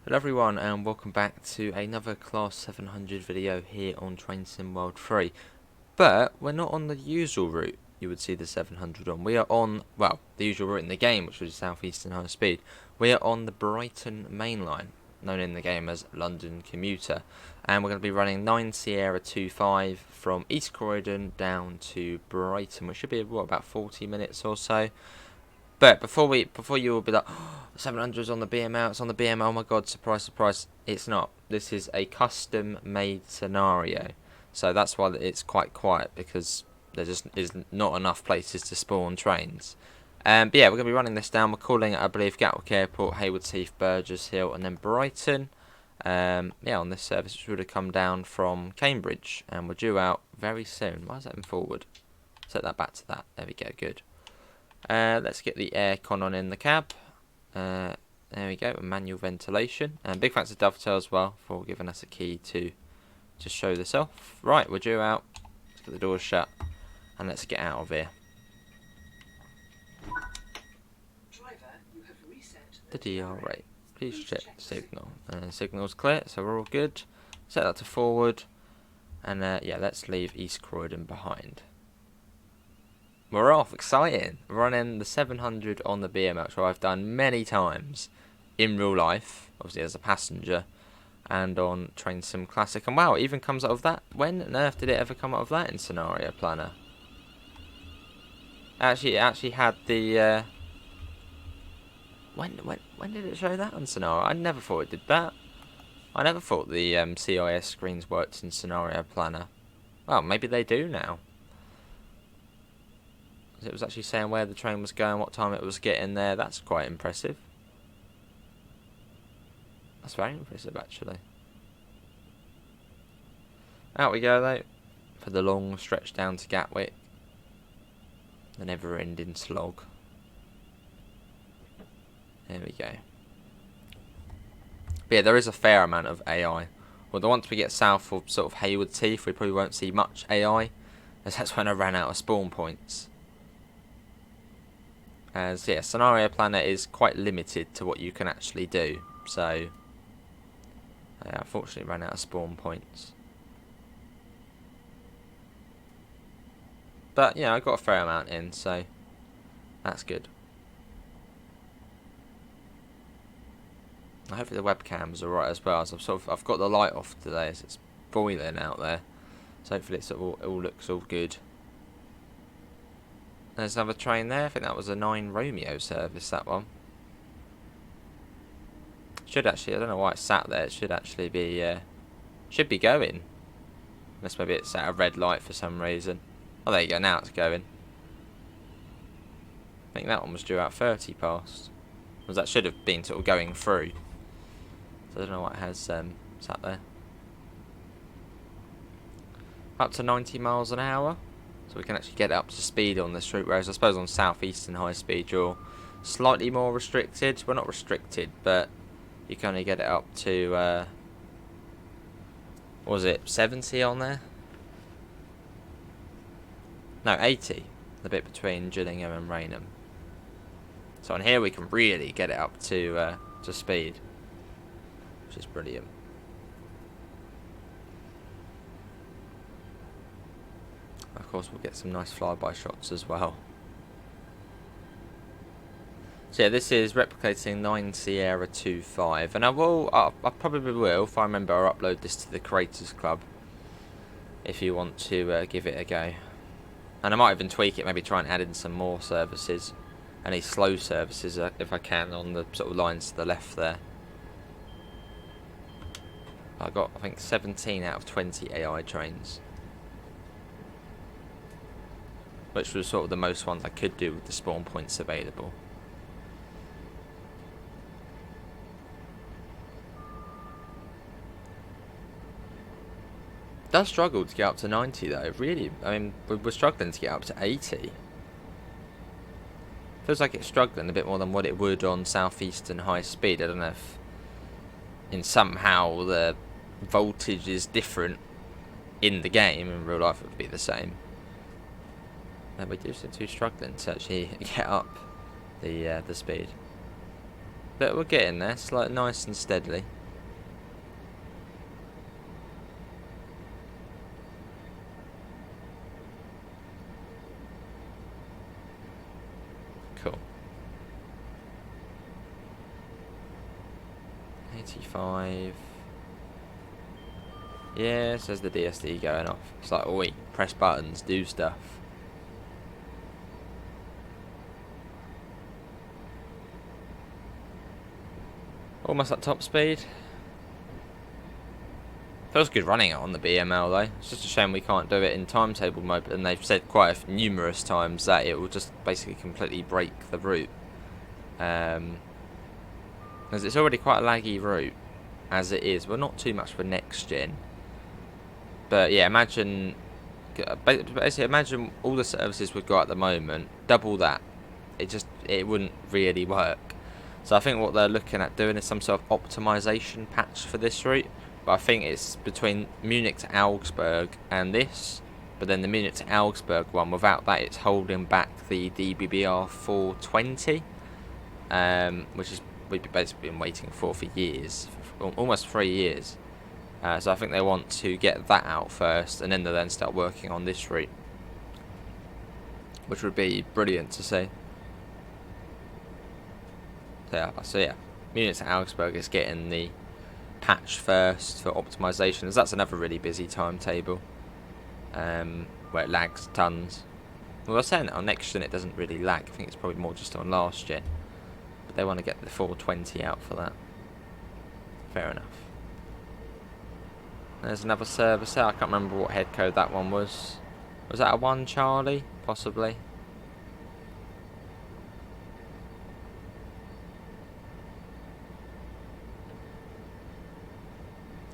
Hello everyone and welcome back to another Class 700 video here on Train Sim World 3. But we're not on the usual route you would see the 700 on. We are on, well, the usual route in the game, which was Southeastern High Speed. We are on the Brighton Mainline, known in the game as London Commuter. And we're going to be running 9 Sierra 25 from East Croydon down to Brighton, which should be, what, about 40 minutes or so. But before you will be like, oh, 700 is on the BML, it's on the BML, oh my god, surprise, surprise. It's not. This is a custom made scenario. So that's why it's quite quiet, because there just is not enough places to spawn trains. But yeah, we're going to be running this down. We're calling it, I believe, Gatwick Airport, Haywards Heath, Burgess Hill, and then Brighton. Yeah, on this service, which would have come down from Cambridge. And we're due out very soon. Why is that in forward? Set that back to that. There we go, good. Let's get the aircon on in the cab. There we go, manual ventilation. And big thanks to Dovetail as well for giving us a key to show this off. Right, we're due out. Let's get the doors shut and let's get out of here. Driver, you have reset The DR rate. Please check the signal. Signal's clear, so we're all good. Set that to forward. And yeah, let's leave East Croydon behind. We're off, exciting. Running the 700 on the BMX, which I've done many times in real life, obviously as a passenger, and on Train Sim Classic. And wow, it even comes out of that. When on earth did it ever come out of that in Scenario Planner? Actually, it actually had the. When did it show that on Scenario? I never thought it did that. I never thought the CIS screens worked in Scenario Planner. Well, maybe they do now. It was actually saying where the train was going, what time it was getting there. That's quite impressive. That's very impressive, actually. Out we go, though, for the long stretch down to Gatwick. The never-ending slog. There we go. But yeah, there is a fair amount of AI. Although once we get south of sort of Haywards Heath, we probably won't see much AI, as that's when I ran out of spawn points. As yeah, Scenario Planner is quite limited to what you can actually do, so I unfortunately ran out of spawn points. But yeah, I got a fair amount in, so that's good. Hopefully the webcam's alright as well. So I've got the light off today, as it's boiling out there. So hopefully it all looks all good. There's another train there. I think that was a 9 Romeo service, that one. Should actually, I don't know why it's sat there. It should actually be, should be going. Unless maybe it's at a red light for some reason. Oh, there you go, now it's going. I think that one was due out 30 past. Because that should have been sort of going through. So I don't know what has sat there. Up to 90 miles an hour. So we can actually get up to speed on this route, whereas I suppose on Southeastern High Speed you're slightly more restricted. Well, not restricted, but you can only get it up to, what was it, 70 on there? No, 80, the bit between Gillingham and Raynham. So on here we can really get it up to speed, which is brilliant. Of course, we'll get some nice flyby shots as well. So yeah, this is replicating 9 Sierra 25, and I probably will, if I remember, I'll upload this to the Creators Club. If you want to give it a go, and I might even tweak it, maybe try and add in some more services, any slow services if I can on the sort of lines to the left there. I got, I think, 17 out of 20 AI trains, which was sort of the most ones I could do with the spawn points available. Does struggle to get up to 90 though, really. I mean, we're struggling to get up to 80. Feels like it's struggling a bit more than what it would on Southeastern High Speed. I don't know if in somehow the voltage is different in the game. In real life it would be the same. And we do seem to be struggling to actually get up the speed. But we're getting there, nice and steadily. Cool. 85. Yeah, says the DSD going off. It's like, oi, press buttons, do stuff. Almost at top speed. Feels good running it on the BML though. It's just a shame we can't do it in timetable mode, and they've said quite numerous times that it will just basically completely break the route. Because it's already quite a laggy route as it is. Well, not too much for next gen. But yeah, basically imagine all the services we've got at the moment, double that. It wouldn't really work. So I think what they're looking at doing is some sort of optimization patch for this route. But I think it's between Munich to Augsburg and this. But then the Munich to Augsburg one, without that, it's holding back the DBBR 420, which is we've basically been waiting for years, for almost 3 years. So I think they want to get that out first, and then they'll then start working on this route, which would be brilliant to see. So yeah, Munich to Augsburg is getting the patch first for optimization, as that's another really busy timetable, where it lags tons. Well, I was saying that on next gen it doesn't really lag. I think it's probably more just on last gen, but they want to get the 420 out for that. Fair enough. There's another service there. I can't remember what head code that one was. Was that a 1 Charlie? Possibly.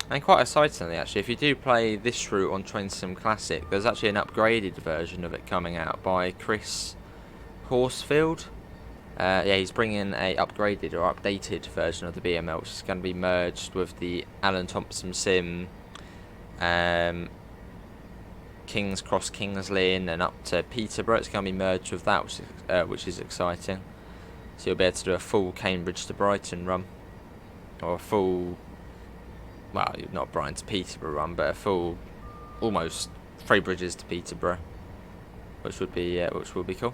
And quite excitingly, actually, if you do play this route on Train Sim Classic, there's actually an upgraded version of it coming out by Chris Horsfield. Yeah, he's bringing a upgraded or updated version of the BML, which is going to be merged with the Alan Thompson Sim, King's Cross, Kings Lynn, and up to Peterborough. It's going to be merged with that, which is exciting. So you'll be able to do a full Cambridge to Brighton run, or a full, well, not Brighton to Peterborough run, but a full, almost 3 bridges to Peterborough, which would be cool.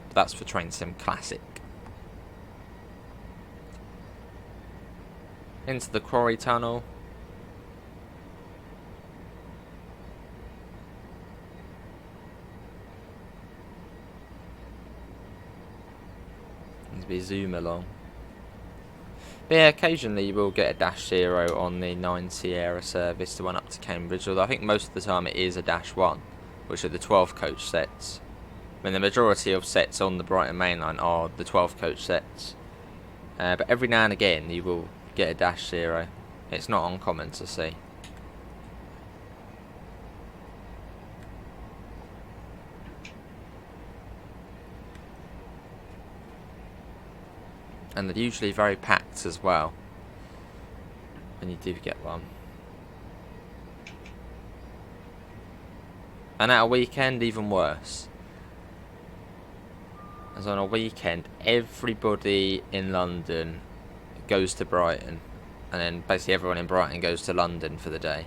But that's for Train Sim Classic. Into the Quarry Tunnel. As we zoom along. But yeah, occasionally you will get a -0 on the 9 Sierra service to run up to Cambridge, although I think most of the time it is a -1, which are the 12 coach sets. I mean, the majority of sets on the Brighton Mainline are the 12 coach sets. But every now and again you will get a -0. It's not uncommon to see. And they're usually very packed as well when you do get one. And at a weekend, even worse. As on a weekend, everybody in London goes to Brighton, and then basically everyone in Brighton goes to London for the day.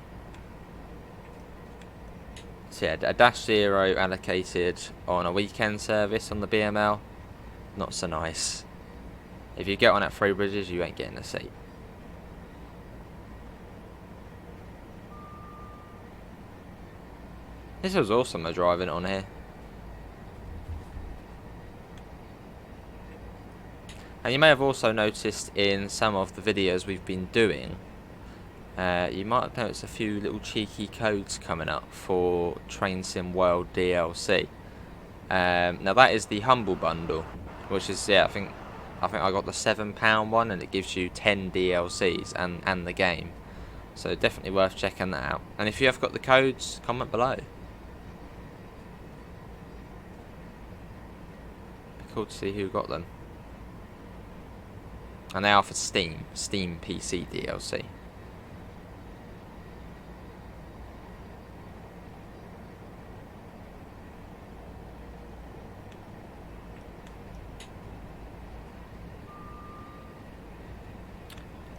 So yeah, a -0 allocated on a weekend service on the BML, not so nice. If you get on at 3 bridges, you ain't getting a seat. This was awesome, driving on here. And you may have also noticed in some of the videos we've been doing, you might have noticed a few little cheeky codes coming up for Train Sim World DLC. Now that is the Humble Bundle, which is, yeah, I think I got the £7 one, and it gives you 10 DLCs and the game. So definitely worth checking that out. And if you have got the codes, comment below. Be cool to see who got them. And they are for Steam PC DLC.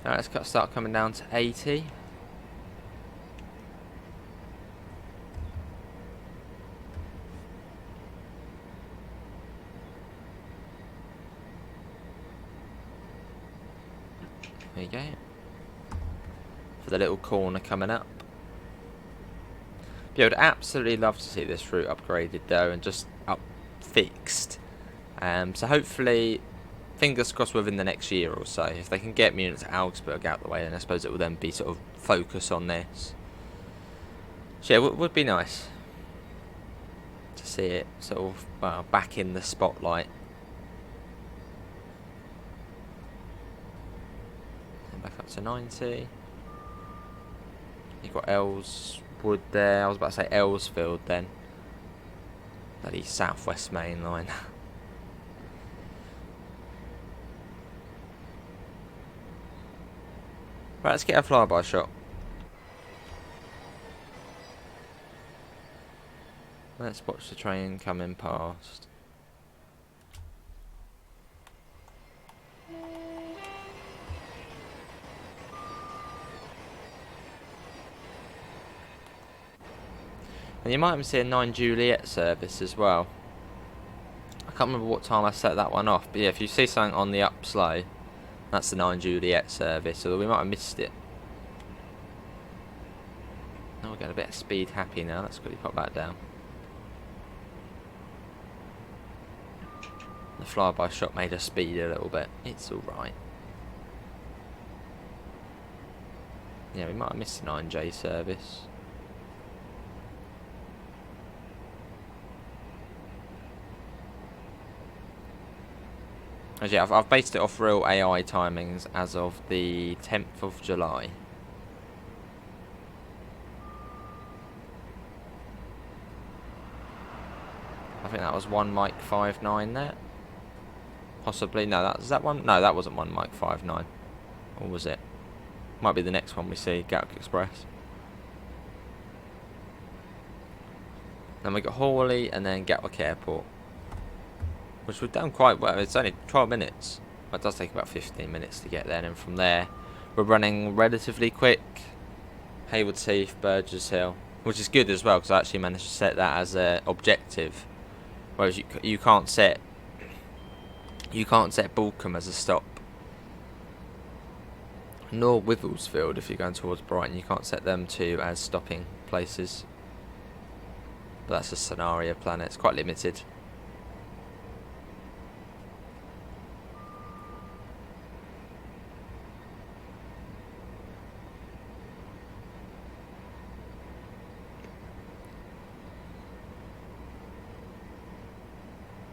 Alright, let's start coming down to 80. There you go. For the little corner coming up. Yeah, I would absolutely love to see this route upgraded though, and just fixed. So hopefully, fingers crossed within the next year or so, if they can get Munich to Augsburg out the way, then I suppose it will then be sort of focus on this. So yeah, it would be nice to see it sort of, well, back in the spotlight. And back up to 90. You've got Ellswood there. I was about to say Ellsfield then. Bloody Southwest Mainline. Right, let's get a flyby shot. Let's watch the train coming past. And you might even see a 9 Juliet service as well. I can't remember what time I set that one off, but yeah, if you see something on the up slow, that's the 9 Juliet service, although we might have missed it. Oh, we're getting a bit of speed happy now. Let's quickly pop that down. The flyby shot made us speed a little bit. It's alright. Yeah, we might have missed the 9J service. As yeah, I've based it off real AI timings as of the 10th of July. I think that was 1 Mike 59 there. Possibly. No, is that one? No, that wasn't 1 Mike 59. Or was it? Might be the next one we see, Gatwick Express. Then we got Hawley and then Gatwick Airport. Which we've done quite well. It's only 12 minutes. It does take about 15 minutes to get there. And then from there, we're running relatively quick. Haywards Heath, Burgess Hill. Which is good as well, because I actually managed to set that as an objective. Whereas you can't set Balcombe as a stop. Nor Wivelsfield if you're going towards Brighton. You can't set them two as stopping places. But that's a scenario plan. It's quite limited.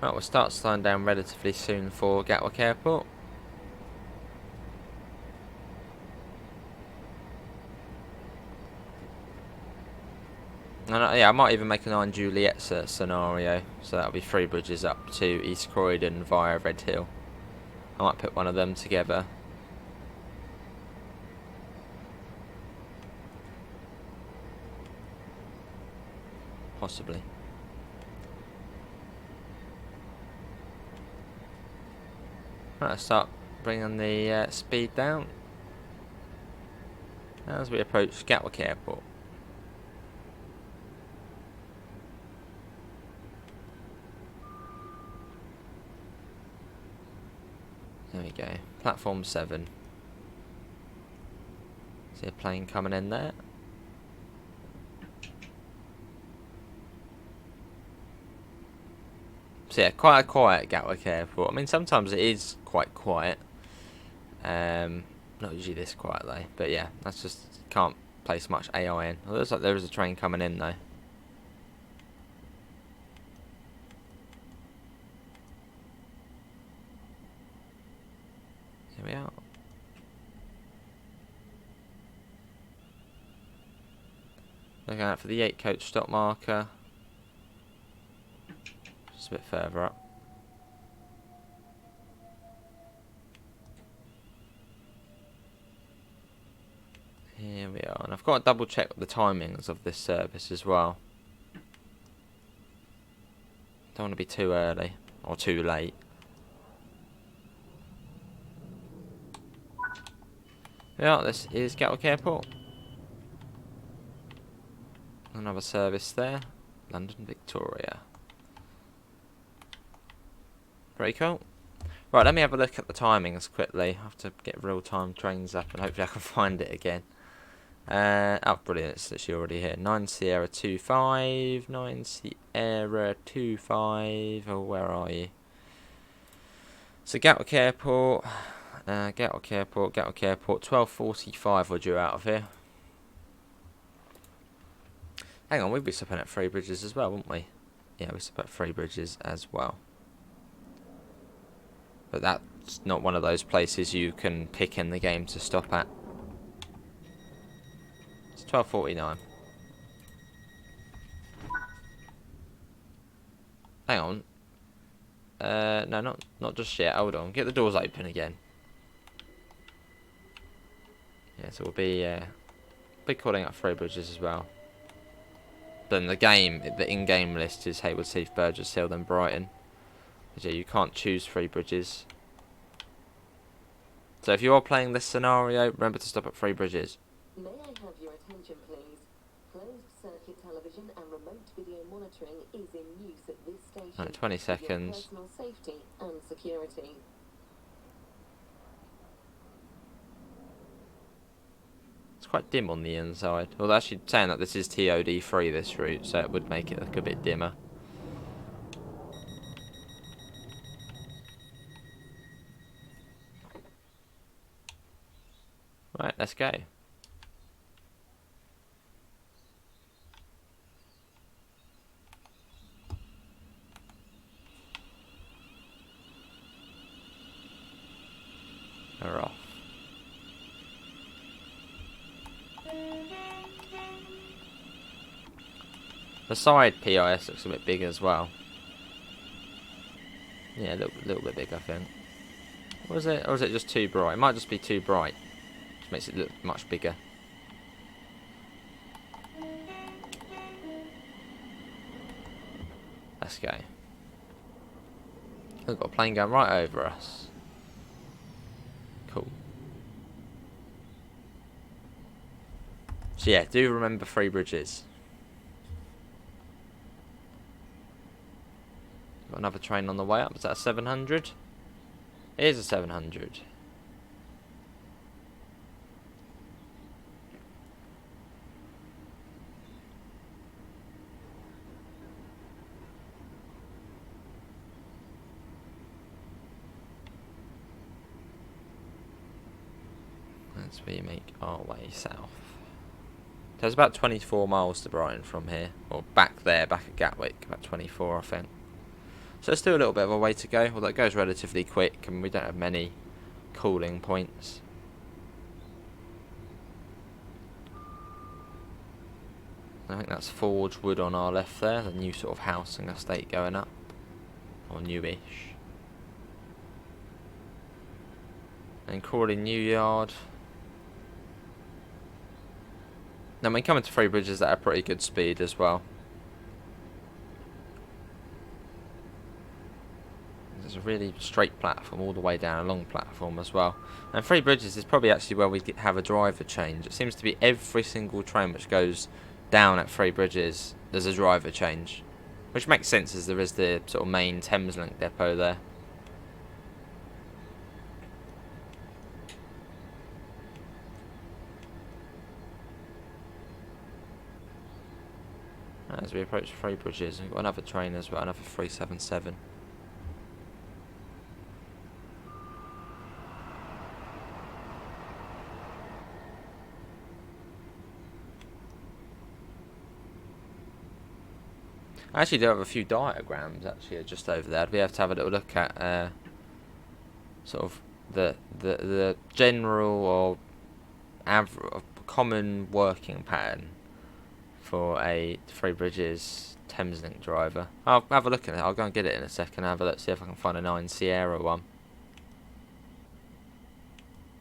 Right, we'll start slowing down relatively soon for Gatwick Airport. And yeah, I might even make a 9 Juliet scenario, so that'll be 3 bridges up to East Croydon via Red Hill. I might put one of them together. Possibly. Right, let's start bringing the speed down as we approach Gatwick Airport. There we go, platform 7. See a plane coming in there. So yeah, quite a quiet Gatwick Airport. I mean, sometimes it is quite quiet. Not usually this quiet though. But yeah, that's just, can't place much AI in. Well, looks like there is a train coming in though. Here we are. Looking out for the 8 coach stop marker. Just a bit further up. Here we are, and I've got to double check the timings of this service as well. Don't want to be too early or too late. Yeah, this is Gatwick Airport. Another service there, London Victoria. Very cool. Right, let me have a look at the timings quickly. I have to get real-time trains up and hopefully I can find it again. Oh, brilliant, it's literally already here. 9 Sierra 25, 9 Sierra 25, oh, where are you? So Gatwick Airport, Gatwick Airport, 12:45 we're due out of here. Hang on, we'd be stopping at Three Bridges as well, wouldn't we? Yeah, we stop at Three Bridges as well. But that's not one of those places you can pick in the game to stop at. It's 12:49. Hang on. No, not just yet. Hold on. Get the doors open again. Yeah, so we'll be calling up Three Bridges as well. Then the in-game list is Haywards Heath, Burgess Hill, then Brighton. But yeah, you can't choose Three Bridges. So if you are playing this scenario, remember to stop at Three Bridges. May I have your attention, please? Closed circuit television and remote video monitoring is in use at this station. Right, 20 seconds. For your personal safety and security. It's quite dim on the inside. Well, they're actually saying that this is TOD free, this route, so it would make it look a bit dimmer. Right, let's go. We're off. The side PIS looks a bit big as well. Yeah, a little bit big, I think. Was it, or is it just too bright? It might just be too bright. Just makes it look much bigger. Let's go. We've got a plane going right over us. Cool. So yeah, do remember Three Bridges. Got another train on the way up. Is that a 700? It is a 700. As we make our way south. So it's about 24 miles to Brighton from here. Or back there, back at Gatwick. About 24, I think. So there's still a little bit of a way to go. Although it goes relatively quick and we don't have many cooling points. I think that's Forge Wood on our left there. The new sort of housing estate going up. Or newish. And Crawley New Yard. Now when coming to Three Bridges at a pretty good speed as well. There's a really straight platform all the way down a long platform as well. And Three Bridges is probably actually where we have a driver change. It seems to be every single train which goes down at Three Bridges, there's a driver change. Which makes sense as there is the sort of main Thameslink depot there. As we approach Three Bridges, we've got another train as well, another 377. I actually do have a few diagrams actually just over there. I'd be able to have a little look at sort of the general or common working pattern for a Three Bridges Thameslink driver. I'll have a look at it. I'll go and get it in a second. Have a look, see if I can find a 9 Sierra one.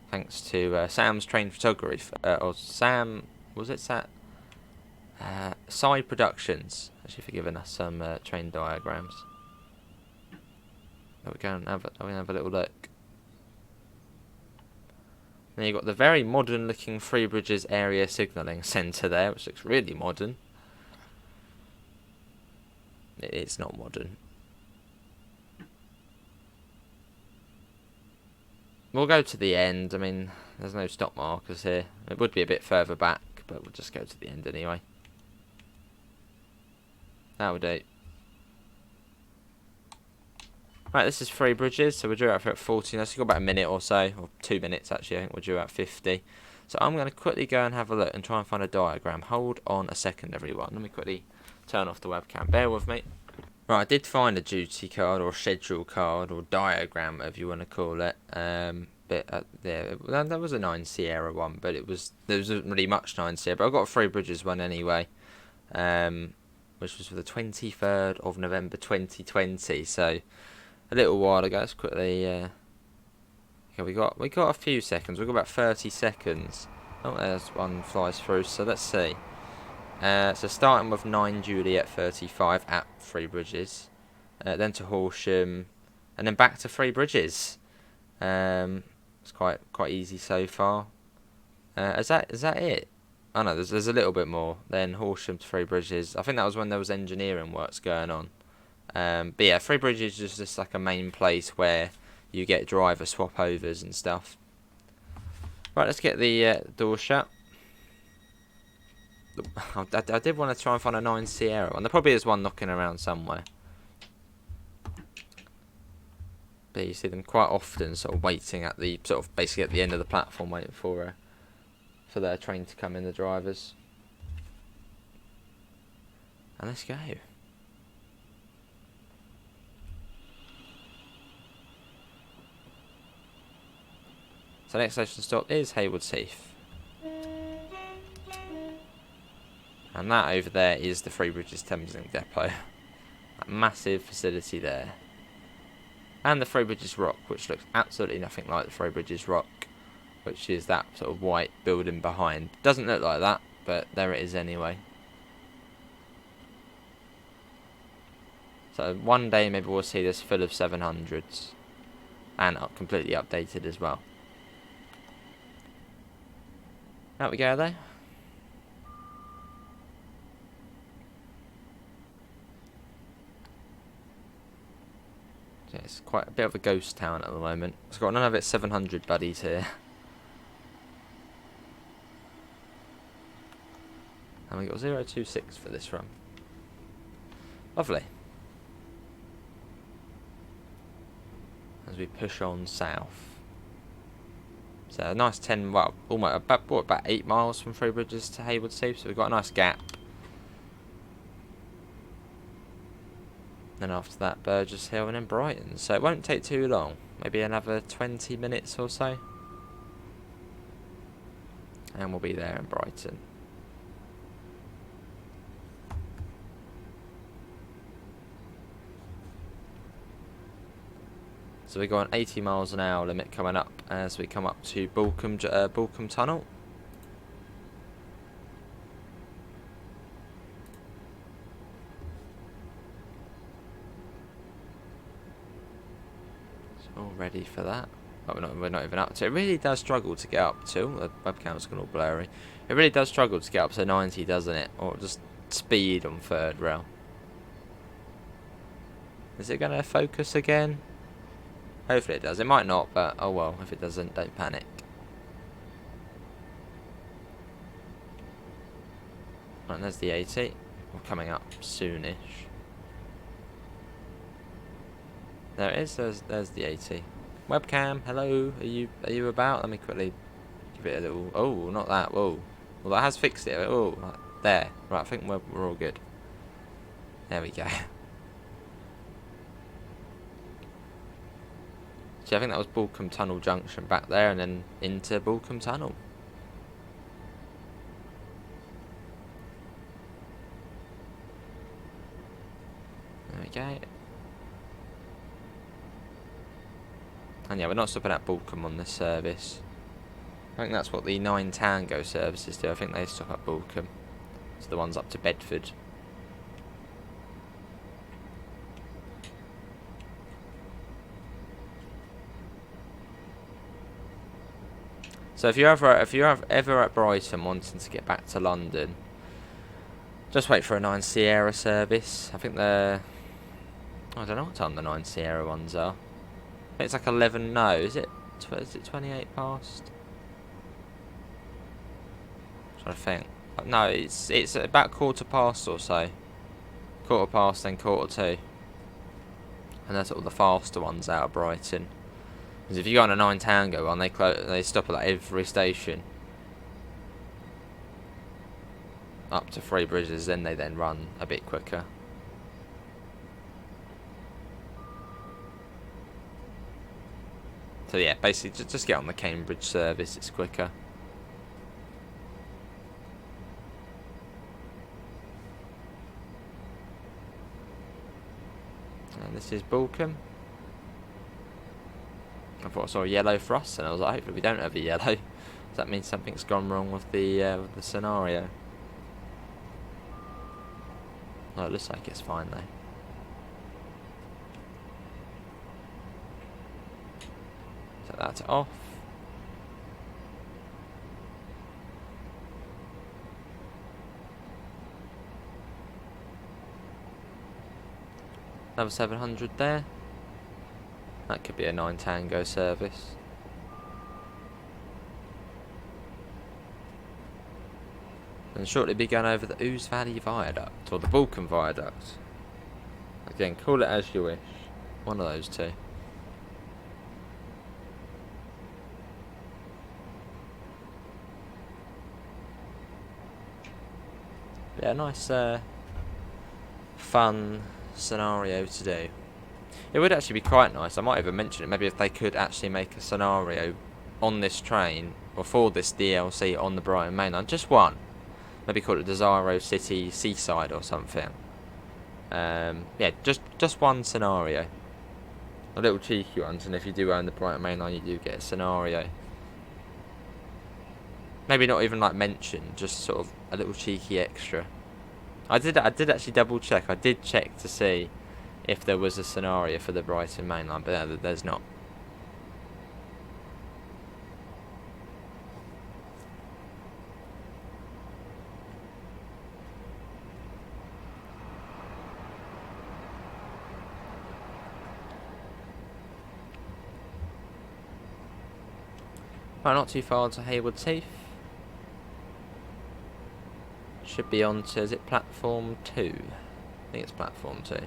Thanks to Sam's Train Photography, or Sam, was it Sat? Side Productions, actually, for giving us some train diagrams. There we go, and have a little look. Then you've got the very modern looking Three Bridges area signalling centre there, which looks really modern. It's not modern. we'll go to the end. I mean, there's no stop markers here. It would be a bit further back, but we'll just go to the end anyway. That'll do. Right, this is Three Bridges, so we're due out for at 40. Now, so we've got about a minute or so, or 2 minutes actually. I think we're due out 50. So I'm going to quickly go and have a look and try and find a diagram. Hold on a second, everyone. Let me quickly turn off the webcam. Bear with me. Right, I did find a duty card or schedule card or diagram, whatever you want to call it. But there was a 9 Sierra one, but there wasn't really much 9 Sierra. But I got a Three Bridges one anyway, which was for the 23rd of November 2020. So a little while ago. Let's quickly. Okay, we got a few seconds. We've got about 30 seconds. Oh, there's one flies through. So let's see. So starting with 9 Juliet 35 at Three Bridges, then to Horsham, and then back to Three Bridges. It's quite easy so far. Is that it? Oh no, there's a little bit more. Then Horsham to Three Bridges. I think that was when there was engineering works going on. But yeah, Three Bridges is just like a main place where you get driver swap overs and stuff. Right, let's get the door shut. I did want to try and find a 9 Sierra one. There probably is one knocking around somewhere. But you see them quite often sort of waiting at the, sort of basically at the end of the platform waiting for their train to come in, the drivers. And let's go. So next station stop is Haywards Heath. And that over there is the Three Bridges Thameslink depot. That massive facility there. And the Three Bridges Rock, which looks absolutely nothing like the Three Bridges Rock, which is that sort of white building behind. Doesn't look like that, but there it is anyway. So one day maybe we'll see this full of 700s. And completely updated as well. Out we go there. Yeah, it's quite a bit of a ghost town at the moment. It's got none of its 700 buddies here. And we got 026 for this run. Lovely. As we push on south. So a nice 10, well, almost about 8 miles from Three Bridges to Haywards Heath. So we've got a nice gap. Then after that, Burgess Hill and then Brighton. So it won't take too long. Maybe another 20 minutes or so. And we'll be there in Brighton. So we've got an 80 miles an hour limit coming up as we come up to Balcombe Tunnel. All ready for that. But we're not even up to it. It really does struggle to get up to. The webcam's gone all blurry. It really does struggle to get up to 90, doesn't it? Or just speed on third rail. Is it going to focus again? Hopefully it does. It might not, but oh well. If it doesn't, don't panic. Right, and there's the 80. We're coming up soonish. There it is. There's the 80. Webcam, hello. Are you about? Let me quickly give it a little. Oh, not that. Whoa. Well, that has fixed it. Oh, there. Right. I think we're all good. There we go. See, I think that was Balcombe Tunnel Junction back there, and then into Balcombe Tunnel. There we go. And yeah, we're not stopping at Balcombe on this service. I think that's what the 9 Tango services do. I think they stop at Balcombe. It's the ones up to Bedford. So if you're ever at Brighton wanting to get back to London, just wait for a 9 Sierra service. I think I don't know what time the 9 Sierra ones are. I think it's like 11. No, is it Is it 28 past? I'm trying to think. No, it's about quarter past or so. Quarter past, then quarter to. And that's all the faster ones out of Brighton. Because if you go on a 9 Tango one, they stop at like every station. Up to 3 bridges, then they run a bit quicker. So yeah, basically just get on the Cambridge service, it's quicker. And this is Balcombe. I thought I saw a yellow for us, and I was like, hopefully we don't have a yellow. Does that mean something's gone wrong with the scenario? Oh, it looks like it's fine though. Set that off. Another 700 there. That could be a 9 Tango service. And shortly be going over the Ouse Valley Viaduct, or the Balkan Viaduct. Again, call it as you wish. One of those two. Yeah, nice fun scenario to do. It would actually be quite nice, I might even mention it, maybe if they could actually make a scenario on this train, or for this DLC on the Brighton Mainline, just one. Maybe call it Desiro City Seaside or something. Yeah, just one scenario. A little cheeky ones, and if you do own the Brighton Mainline, you do get a scenario. Maybe not even like mentioned, just sort of a little cheeky extra. I did actually double check. I did check to see if there was a scenario for the Brighton Mainline, but no, there's not. Right, not too far to Haywards Heath. Should be on to, is it platform 2? I think it's platform 2. So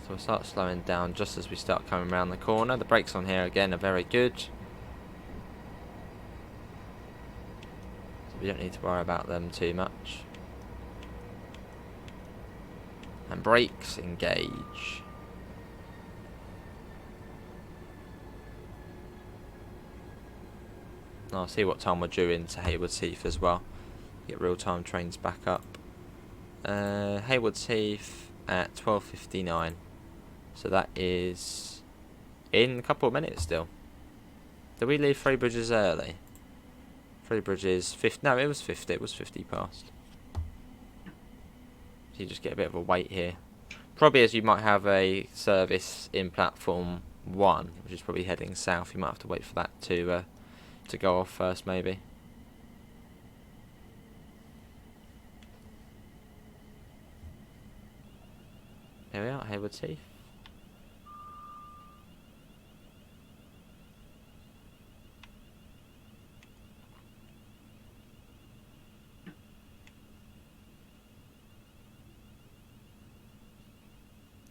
we'll start slowing down just as we start coming around the corner. The brakes on here again are very good. So we don't need to worry about them too much. And brakes engage. I'll see what time we're due into Haywards Heath as well. Get real-time trains back up. Haywards Heath at 12:59. So that is in a couple of minutes still. Did we leave 3 bridges early? 3 bridges, 50. No, it was 50. It was 50 past. So you just get a bit of a wait here. Probably as you might have a service in platform 1, which is probably heading south. You might have to wait for that to go off first, maybe. Here we are, Haywards Heath.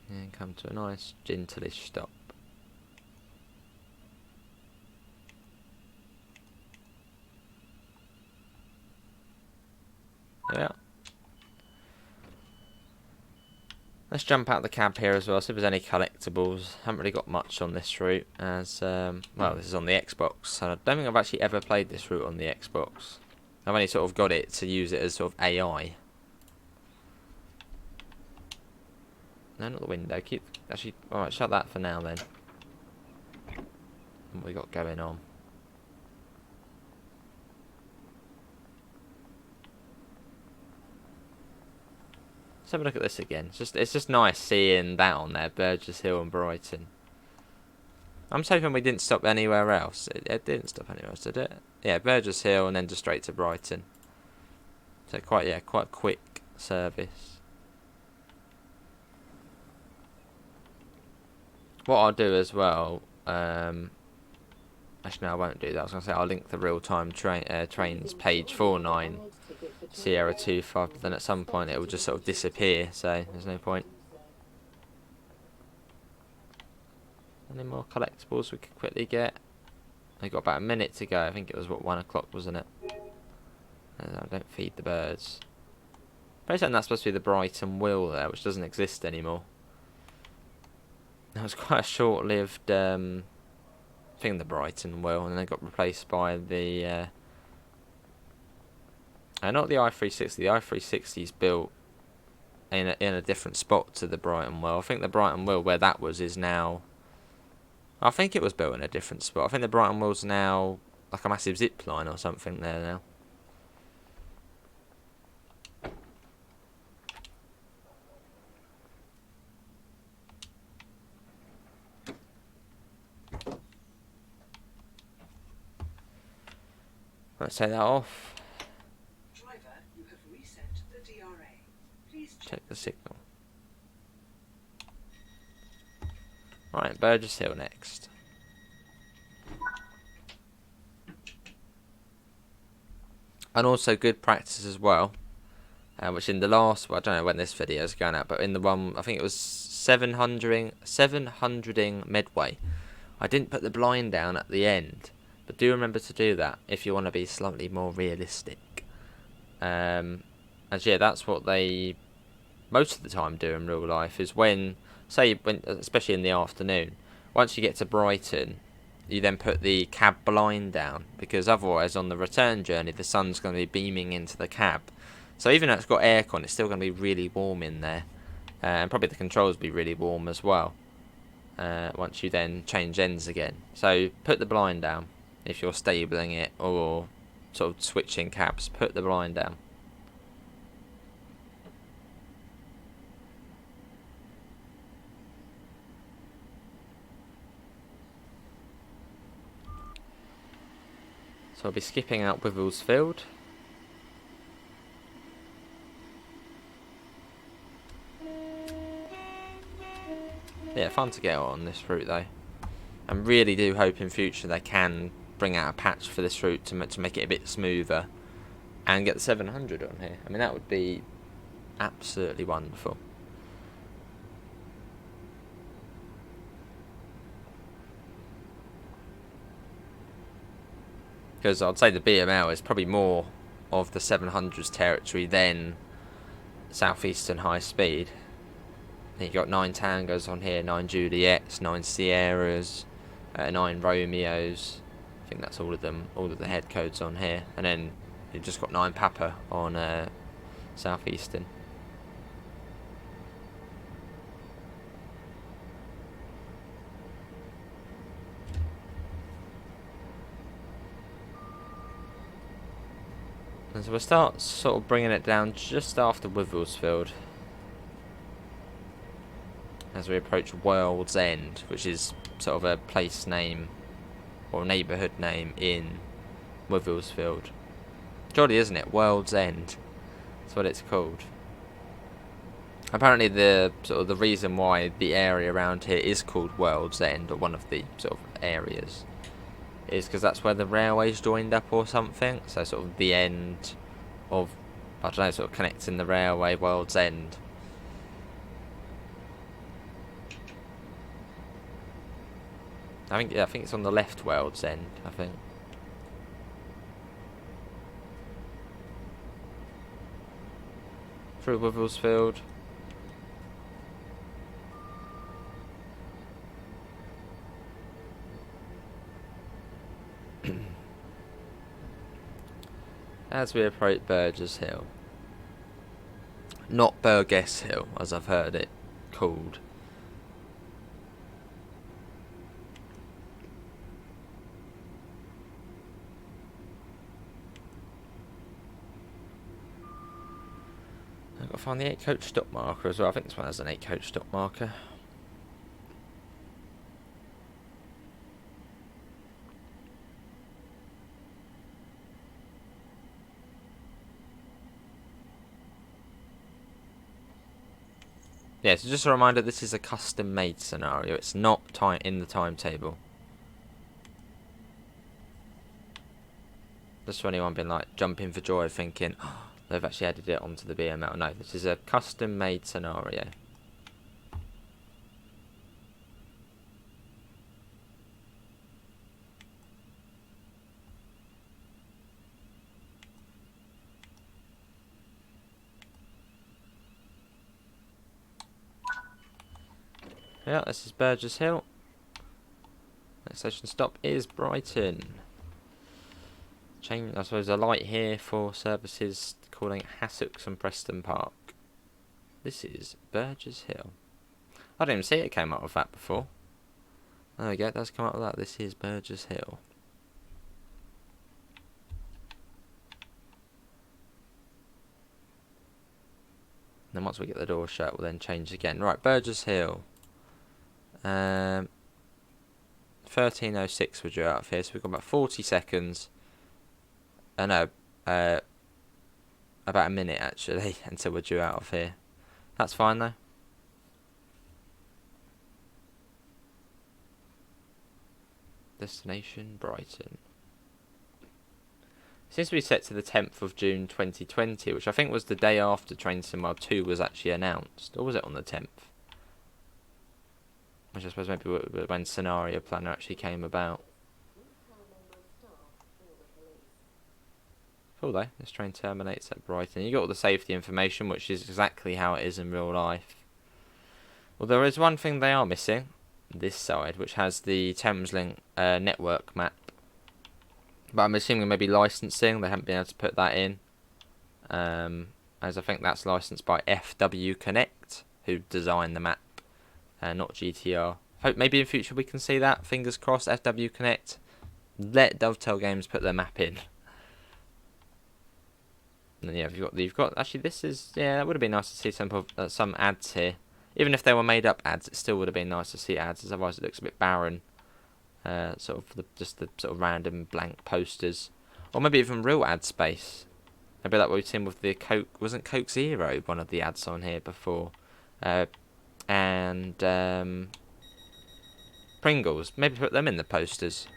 And come to a nice gentleish stop. Yeah. Let's jump out the cab here as well, see if there's any collectibles. Haven't really got much on this route, as well, this is on the Xbox. And I don't think I've actually ever played this route on the Xbox. I've only sort of got it to use it as sort of AI. No, not the window. Keep actually. All right, shut that for now then. What we got going on? Let's have a look at this again. It's just nice seeing that on there, Burgess Hill and Brighton. I'm just hoping we didn't stop anywhere else. It didn't stop anywhere else, did it? Yeah, Burgess Hill and then just straight to Brighton. So quite quick service. what I'll do as well, actually no, I won't do that. I was going to say I'll link the real-time trains page 49 Sierra 25, but then at some point it will just sort of disappear, so there's no point. Any more collectibles we could quickly get? I've got about a minute to go. I think it was, what, 1 o'clock, wasn't it? Don't feed the birds. Basically, that's supposed to be the Brighton wheel there, which doesn't exist anymore. That was quite a short-lived thing, the Brighton wheel, and then it got replaced by the... not the i360. The i360 is built in a different spot to the Brighton wheel. I think the Brighton wheel, where that was, is now... I think it was built in a different spot. I think the Brighton wheel's now like a massive zip line or something there now. Let's take that off. Driver, you have reset the DRA. Please Check the signal. Right, Burgess Hill next. And also good practice as well, which in the last, well, I don't know when this video is going out, but in the one, I think it was 700ing Medway, I didn't put the blind down at the end, but do remember to do that if you want to be slightly more realistic. And yeah, that's what they most of the time do in real life, is when, especially in the afternoon, once you get to Brighton, you then put the cab blind down, because otherwise on the return journey the sun's going to be beaming into the cab. So even though it's got aircon, it's still going to be really warm in there, and probably the controls will be really warm as well, once you then change ends again. So put the blind down if you're stabling it or sort of switching cabs. Put the blind down. So I'll be skipping out Wivelsfield. Yeah, fun to get on this route though. I really do hope in future they can bring out a patch for this route to make it a bit smoother and get the 700 on here. I mean, that would be absolutely wonderful. Because I'd say the BML is probably more of the 700s territory than Southeastern High Speed. You got 9 Tangos on here, 9 Juliets, 9 Sierras, 9 Romeos. I think that's all of them, all of the head codes on here. And then you've just got 9 Papa on Southeastern. And so we'll start sort of bringing it down just after Wivelsfield, as we approach World's End, which is sort of a place name or neighbourhood name in Wivelsfield. Jolly, isn't it? World's End. That's what it's called. Apparently the reason why the area around here is called World's End, or one of the sort of areas, is because that's where the railways joined up or something. So sort of the end of, I don't know, sort of connecting the railway, World's End. I think it's on the left, World's End, I think. Through Wivelsfield. As we approach Burgess Hill. Not Burgess Hill, as I've heard it called. I've got to find the 8 coach stop marker as well. I think this one has an 8 coach stop marker. Yeah, so just a reminder, this is a custom-made scenario. It's not in the timetable. Just for anyone been like jumping for joy thinking, oh, they've actually added it onto the BML. No, this is a custom-made scenario. Yeah, this is Burgess Hill. Next station stop is Brighton. I suppose a light here for services calling Hassocks and Preston Park. This is Burgess Hill. I didn't even see it came up with that before. There we go, it does come up with that. This is Burgess Hill. And then once we get the door shut, we'll then change again. Right, Burgess Hill. 13:06 we're due out of here, so we've got about 40 seconds. No, about a minute actually until we're due out of here. That's fine though. Destination Brighton. Seems to be set to the 10th of June 2020, which I think was the day after Train Sim World 2 was actually announced. Or was it on the 10th? Which I suppose maybe when Scenario Planner actually came about. Cool though, this train terminates at Brighton. You got all the safety information, which is exactly how it is in real life. Well, there is one thing they are missing, this side, which has the Thameslink network map. But I'm assuming maybe licensing, they haven't been able to put that in. As I think that's licensed by FW Connect, who designed the map, not GTR. Hope maybe in future we can see that, fingers crossed, FW Connect. Let Dovetail Games put their map in. And yeah, you've got actually this is, yeah, that would have been nice to see some ads here. Even if they were made up ads, it still would have been nice to see ads, as otherwise it looks a bit barren. Sort of just the sort of random blank posters, or maybe even real ad space. Maybe like what we've seen with the Coke. Wasn't Coke Zero one of the ads on here before? And Pringles. Maybe put them in the posters.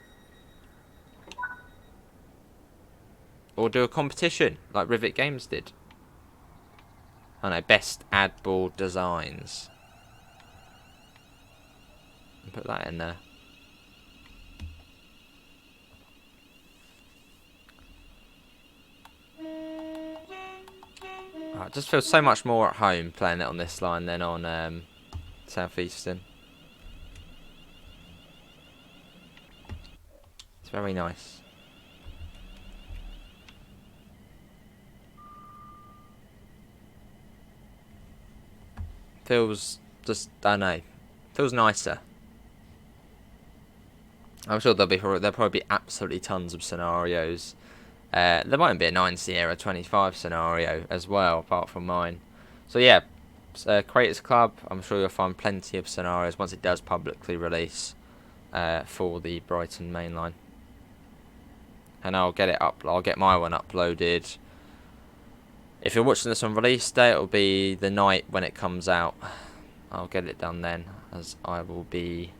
Or do a competition like Rivet Games did. I know, best ad board designs. And put that in there. Oh, it just feels so much more at home playing it on this line than on Southeastern. It's very nice. Feels just, I don't know, feels nicer. I'm sure there'll probably be absolutely tons of scenarios. There might be a 9 Sierra 25 scenario as well, apart from mine. So yeah, Creators Club, I'm sure you'll find plenty of scenarios once it does publicly release for the Brighton Mainline. And I'll get it up. I'll get my one uploaded. If you're watching this on release day, it'll be the night when it comes out. I'll get it done then, as I will be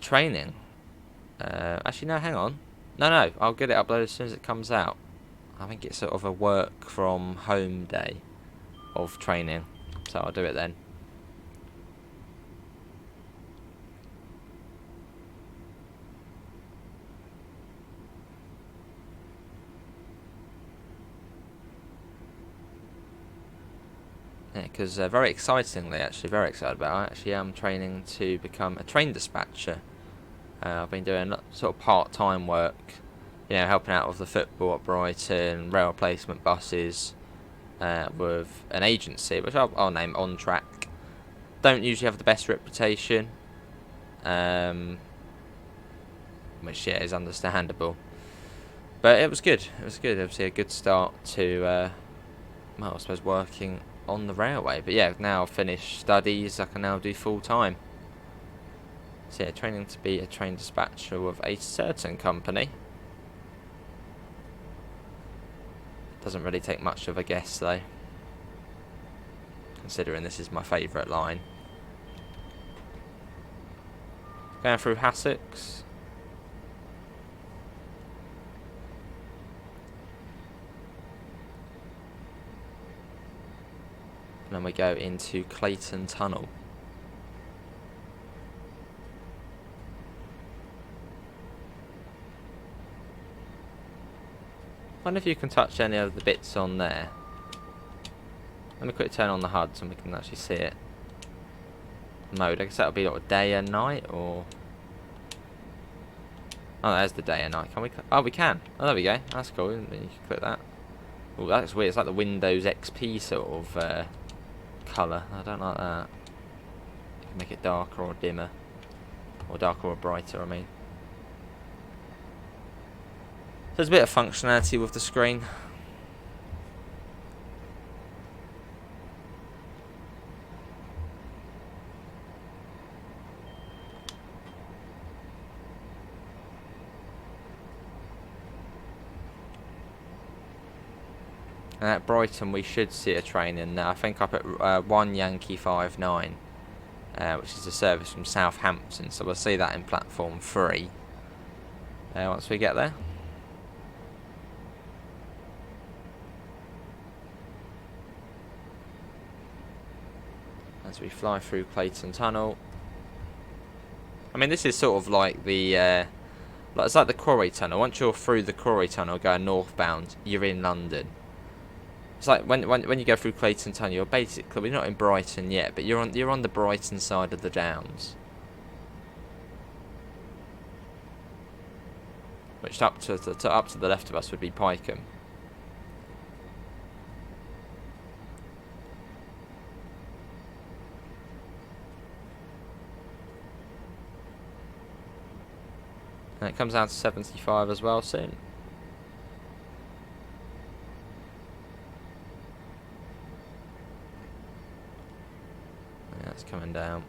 training. Actually, no, hang on. No, I'll get it uploaded as soon as it comes out. I think it's sort of a work from home day of training, so I'll do it then. Yeah, because very excitingly, actually, very excited about it, I actually am training to become a train dispatcher. I've been doing sort of part-time work, you know, helping out with the football at Brighton, rail replacement buses, with an agency, which I'll name On Track. Don't usually have the best reputation, which, yeah, is understandable. But it was good. It was good. Obviously, a good start to, well, I suppose, working on the railway. But yeah, now I've finished studies, I can now do full-time. So yeah, training to be a train dispatcher with a certain company. Doesn't really take much of a guess though. considering this is my favourite line. Going through Hassocks. And then we go into Clayton Tunnel. I wonder if you can touch any of the bits on there. Let me quickly turn on the HUD so we can actually see it. Mode, I guess that'll be like day and night, or... Oh, there's the day and night. Can we? Oh, we can. Oh, there we go. That's cool. You can click that. Oh, that's weird. It's like the Windows XP sort of colour. I don't like that. You can make it darker or dimmer. Or darker or brighter, I mean. So there's a bit of functionality with the screen. And at Brighton we should see a train in there. I think up at 1 Yankee 59, which is a service from Southampton. So we'll see that in platform 3 once we get there. As we fly through Clayton Tunnel. I mean, this is sort of like the it's like the Quarry Tunnel. Once you're through the Quarry Tunnel going northbound, you're in London. It's like when you go through Clayton Tunnel, you're basically, we're not in Brighton yet, but you're on the Brighton side of the Downs. Which up to the left of us would be Pycombe. And it comes down to 75 as well soon. Yeah, it's coming down.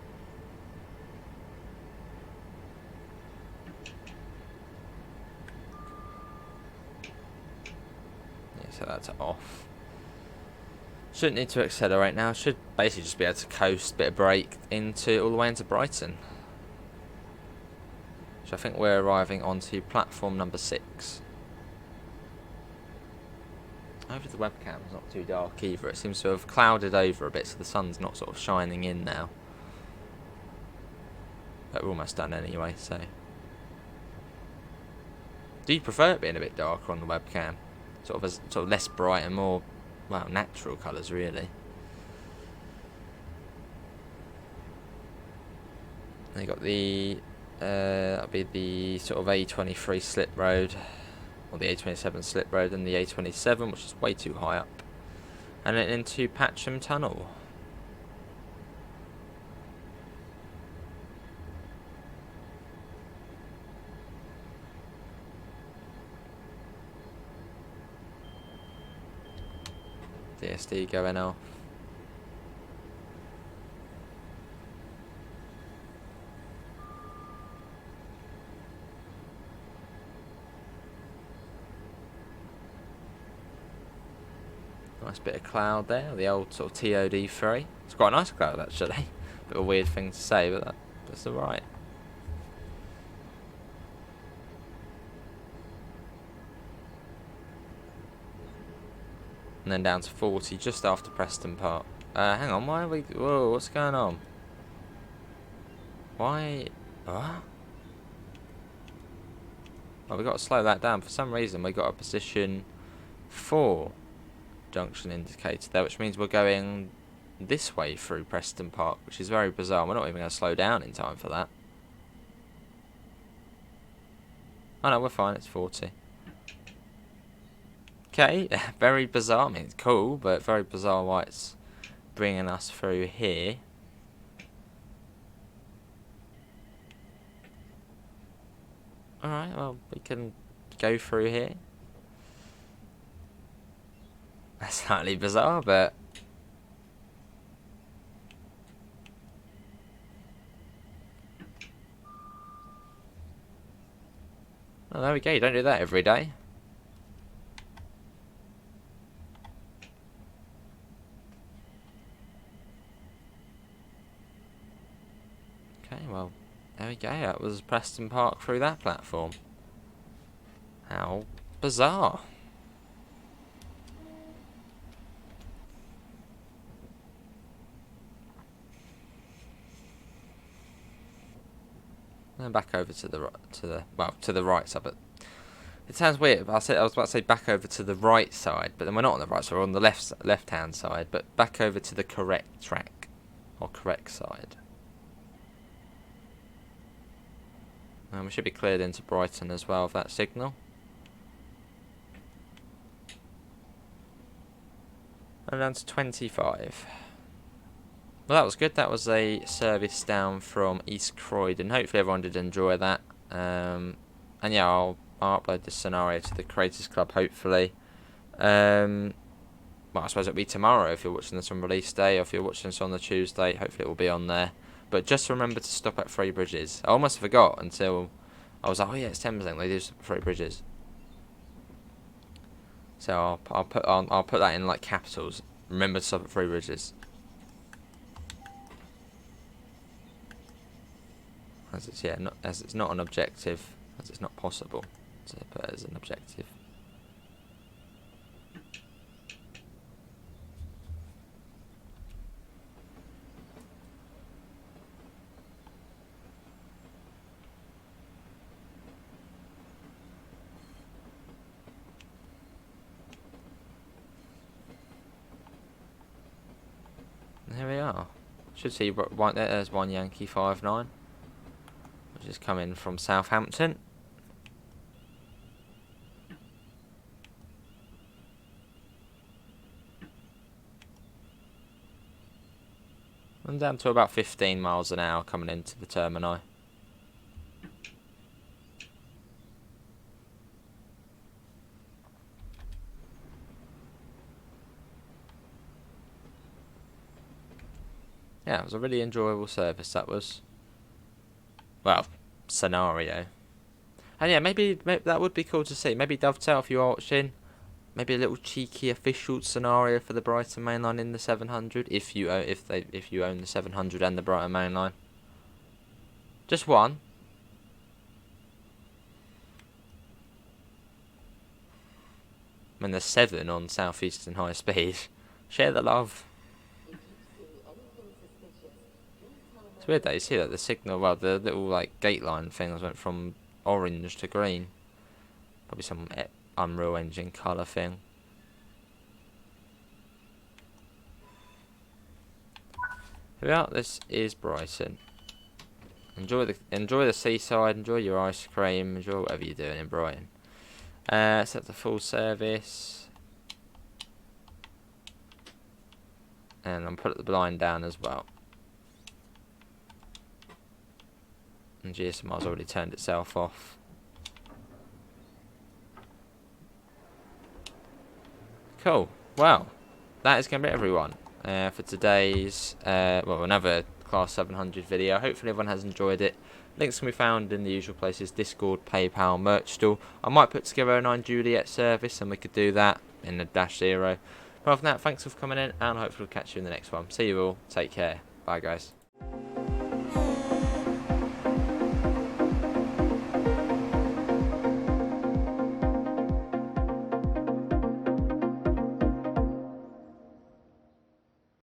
Yeah, set that to off. Shouldn't need to accelerate now. Should basically just be able to coast, bit of brake into all the way into Brighton. So I think we're arriving onto platform number 6. Hopefully the webcam's not too dark either. It seems to have clouded over a bit, so the sun's not sort of shining in now. But we're almost done anyway, so... Do you prefer it being a bit darker on the webcam? Sort of less bright and more, well, natural colours really. Then you got the... that'll be the sort of A23 slip road, or the A27 slip road, and the A27, which is way too high up, and then into Patcham Tunnel. DSD going off. Nice bit of cloud there, the old sort of TOD3. It's quite a nice cloud actually. Bit of a weird thing to say, but that's alright. And then down to 40 just after Preston Park. Hang on, why are we... Whoa, what's going on? Why... What? Well, we've got to slow that down. For some reason, we got a position 4 junction indicator there, which means we're going this way through Preston Park, which is very bizarre. We're not even going to slow down in time for that. Oh no, we're fine, it's 40. Okay, very bizarre. I mean, it's cool, but very bizarre why it's bringing us through here. Alright, well, we can go through here. That's slightly bizarre, but... Oh, there we go, you don't do that every day. you go, that was Preston Park through that platform. How bizarre. And back over to the right side, but it sounds weird. I was about to say back over to the right side, but then we're not on the right side. We're on the left hand side, but back over to the correct track or correct side. And we should be cleared into Brighton as well with that signal. And down to 25. Well, that was good. That was a service down from East Croydon. Hopefully everyone did enjoy that. And yeah, I'll upload this scenario to the Creators Club, hopefully. Well, I suppose it'll be tomorrow if you're watching this on release day, or if you're watching this on the Tuesday, hopefully it will be on there. But just remember to stop at 3 bridges. I almost forgot until I was like, oh yeah, it's 10%. They do stop at 3 bridges. So I'll put that in like capitals. Remember to stop at 3 bridges. As it's not an objective, as it's not possible to put it as an objective. And here we are. Should see right there. There's one Yankee 59. Which is coming from Southampton. And down to about 15 miles an hour coming into the terminal. Yeah, it was a really enjoyable service, that was. Well, scenario. And yeah, maybe that would be cool to see. Maybe Dovetail, if you are watching, maybe a little cheeky official scenario for the Brighton Mainline in the 700, if you own the 700 and the Brighton Mainline. Just one. I mean, there's 7 on South Eastern High Speed. Share the love. It's weird that you see that the signal, well, the little like gate line things went from orange to green. Probably some Unreal Engine colour thing. Here we are. This is Brighton. Enjoy the seaside. Enjoy your ice cream. Enjoy whatever you're doing in Brighton. Set the full service, and I'll put the blind down as well. And GSMR's already turned itself off. Cool. Well, that is going to be everyone for today's another Class 700 video. Hopefully everyone has enjoyed it. Links can be found in the usual places: Discord, PayPal, merch store. I might put together a 9 Juliet service, and we could do that in the Desiro. But other than that, thanks for coming in, and hopefully we'll catch you in the next one. See you all. Take care. Bye, guys.